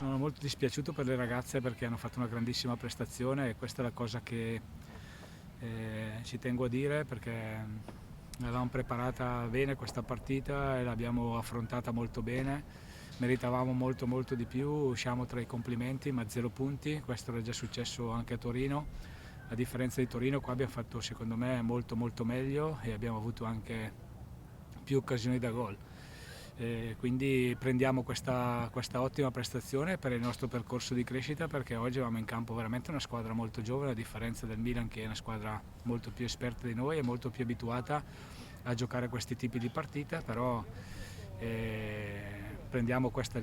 Sono molto dispiaciuto per le ragazze perché hanno fatto una grandissima prestazione e questa è la cosa che ci tengo a dire, perché l'avevamo preparata bene questa partita e l'abbiamo affrontata molto bene. Meritavamo molto di più, usciamo tra i complimenti, ma 0 punti, questo era già successo anche a Torino. A differenza di Torino qua abbiamo fatto secondo me molto meglio e abbiamo avuto anche più occasioni da gol. Quindi prendiamo questa ottima prestazione per il nostro percorso di crescita, perché oggi avevamo in campo veramente una squadra molto giovane, a differenza del Milan che è una squadra molto più esperta di noi e molto più abituata a giocare questi tipi di partite, però prendiamo questa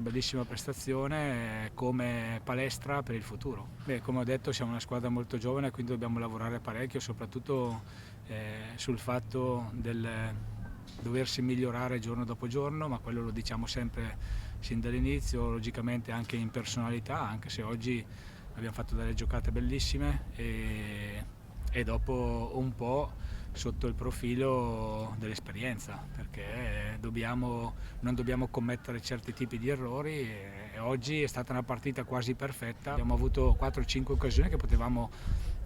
bellissima prestazione come palestra per il futuro. Come ho detto, siamo una squadra molto giovane, quindi dobbiamo lavorare parecchio, soprattutto sul fatto del doversi migliorare giorno dopo giorno, ma quello lo diciamo sempre sin dall'inizio, logicamente anche in personalità, anche se oggi abbiamo fatto delle giocate bellissime e dopo un po' sotto il profilo dell'esperienza, perché non dobbiamo commettere certi tipi di errori e oggi è stata una partita quasi perfetta, abbiamo avuto 4-5 occasioni che potevamo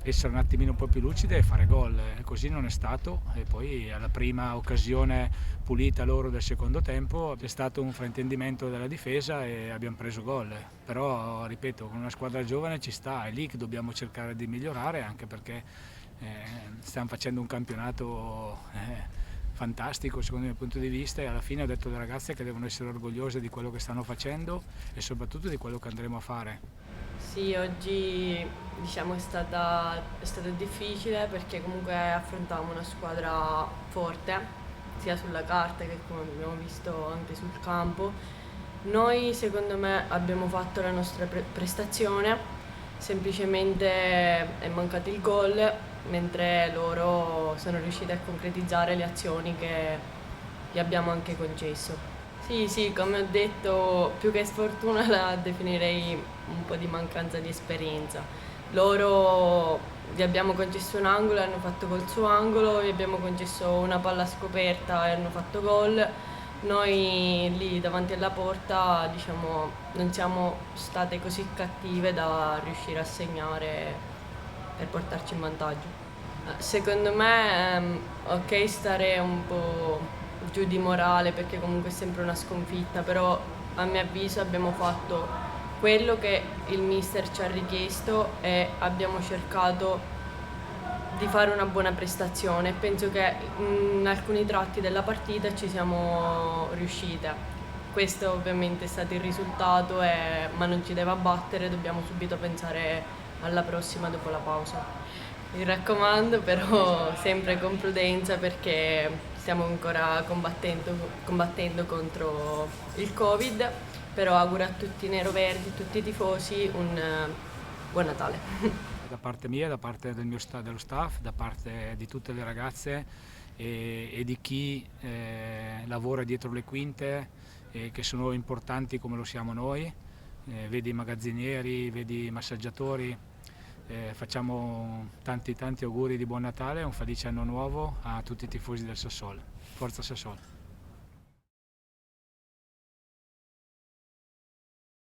essere un attimino un po' più lucide e fare gol, così non è stato e poi alla prima occasione pulita loro del secondo tempo c'è stato un fraintendimento della difesa e abbiamo preso gol, però ripeto, con una squadra giovane ci sta, è lì che dobbiamo cercare di migliorare, anche perché stiamo facendo un campionato fantastico secondo il mio punto di vista, e alla fine ho detto alle ragazze che devono essere orgogliose di quello che stanno facendo e soprattutto di quello che andremo a fare. Sì, oggi diciamo è stato difficile perché comunque affrontavamo una squadra forte, sia sulla carta che come abbiamo visto anche sul campo. Noi secondo me abbiamo fatto la nostra prestazione, semplicemente è mancato il gol, mentre loro sono riusciti a concretizzare le azioni che gli abbiamo anche concesso. Sì, sì, come ho detto, più che sfortuna la definirei un po' di mancanza di esperienza. Loro gli abbiamo concesso un angolo e hanno fatto col suo angolo, gli abbiamo concesso una palla scoperta e hanno fatto gol. Noi lì davanti alla porta, diciamo, non siamo state così cattive da riuscire a segnare per portarci in vantaggio. Secondo me, ok stare un po' giù di morale perché comunque è sempre una sconfitta, però a mio avviso abbiamo fatto quello che il mister ci ha richiesto e abbiamo cercato di fare una buona prestazione. Penso che in alcuni tratti della partita ci siamo riuscite. Questo ovviamente è stato il risultato, ma non ci deve abbattere, dobbiamo subito pensare alla prossima dopo la pausa. Mi raccomando, però sempre con prudenza perché stiamo ancora combattendo contro il Covid, però auguro a tutti i neroverdi, tutti i tifosi un buon Natale. Da parte mia, da parte dello staff, da parte di tutte le ragazze e di chi lavora dietro le quinte, che sono importanti come lo siamo noi, vedi i magazzinieri, vedi i massaggiatori. Facciamo tanti auguri di buon Natale e un felice anno nuovo a tutti i tifosi del Sassuolo. Forza Sassuolo!